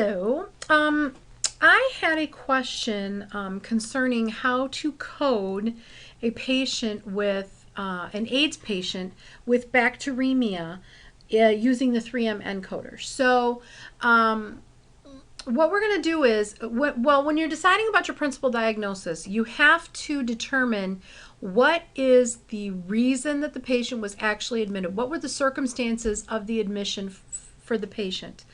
Hello. I had a question concerning how to code a patient with an AIDS patient with bacteremia using the 3M encoder. So what we're going to do is, well, when you're deciding about your principal diagnosis, you have to determine what is the reason that the patient was actually admitted. What were the circumstances of the admission for the patient?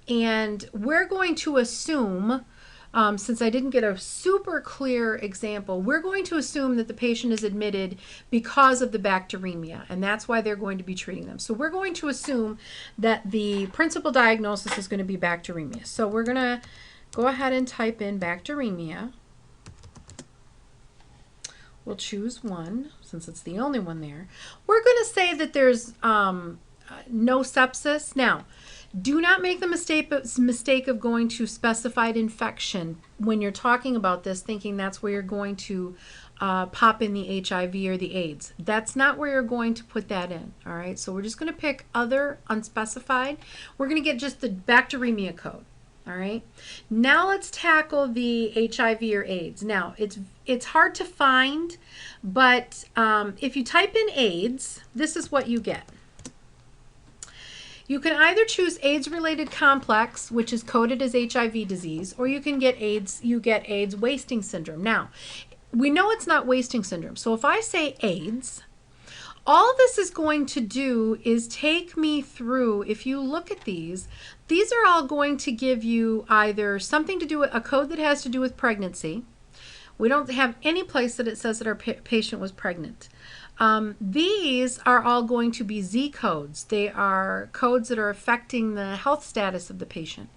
And we're going to assume, since I didn't get a super clear example, we're going to assume that the patient is admitted because of the bacteremia, and that's why they're going to be treating them. So we're going to assume that the principal diagnosis is going to be bacteremia. So we're going to go ahead and type in bacteremia. We'll choose one, since it's the only one there. We're going to say that there's no sepsis. Now, do not make the mistake of going to specified infection when you're talking about this, thinking that's where you're going to pop in the HIV or the AIDS. That's not where you're going to put that in, all right? So we're just going to pick other unspecified. We're going to get just the bacteremia code, all right? Now let's tackle the HIV or AIDS. Now, it's hard to find, but if you type in AIDS, this is what you get. You can either choose AIDS-related complex, which is coded as HIV disease, or you can get AIDS, AIDS wasting syndrome. Now, we know it's not wasting syndrome. So if I say AIDS, all this is going to do is take me through, if you look at these are all going to give you either something to do with a code that has to do with pregnancy. We don't have any place that it says that our patient was pregnant. These are all going to be Z codes. They are codes that are affecting the health status of the patient.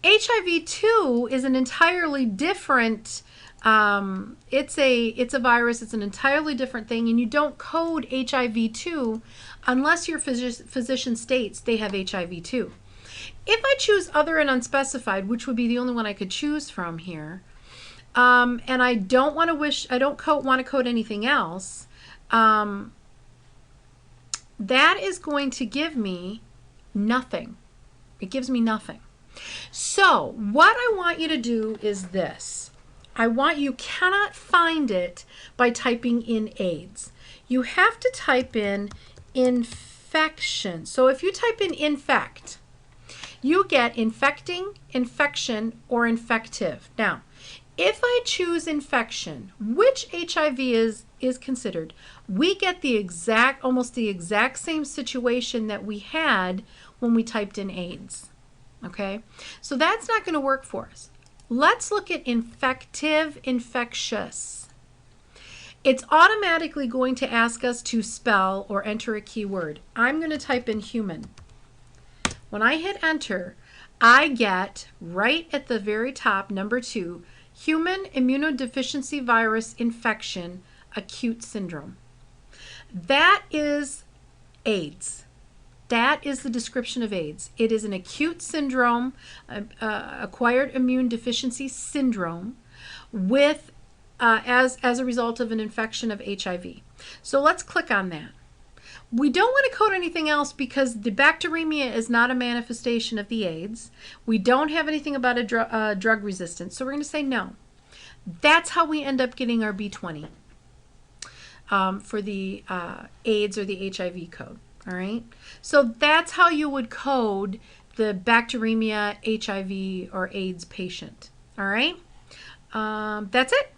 HIV-2 is an entirely different, it's a virus, it's an entirely different thing, and you don't code HIV-2 unless your physician states they have HIV-2. If I choose other and unspecified, which would be the only one I could choose from here, and I don't want to code anything else, that is going to give me nothing. It gives me nothing. So what I want you to do is this. You cannot find it by typing in AIDS. You have to type in infection. So if you type in infect, you get infecting, infection, or infective. Now, if I choose infection, which HIV is considered, we get almost the exact same situation that we had when we typed in AIDS. Okay, so that's not going to work for us. Let's look at infective, infectious. It's automatically going to ask us to spell or enter a keyword. I'm going to type in human. When I hit enter, I get right at the very top, number 2, human immunodeficiency virus infection acute syndrome. That is AIDS. That is the description of AIDS. It is an acute syndrome, acquired immune deficiency syndrome, with as a result of an infection of HIV. So let's click on that. We don't want to code anything else because the bacteremia is not a manifestation of the AIDS. We don't have anything about a drug resistance, so we're going to say no. That's how we end up getting our B20 for the AIDS or the HIV code. All right, so that's how you would code the bacteremia, HIV, or AIDS patient. All right, that's it.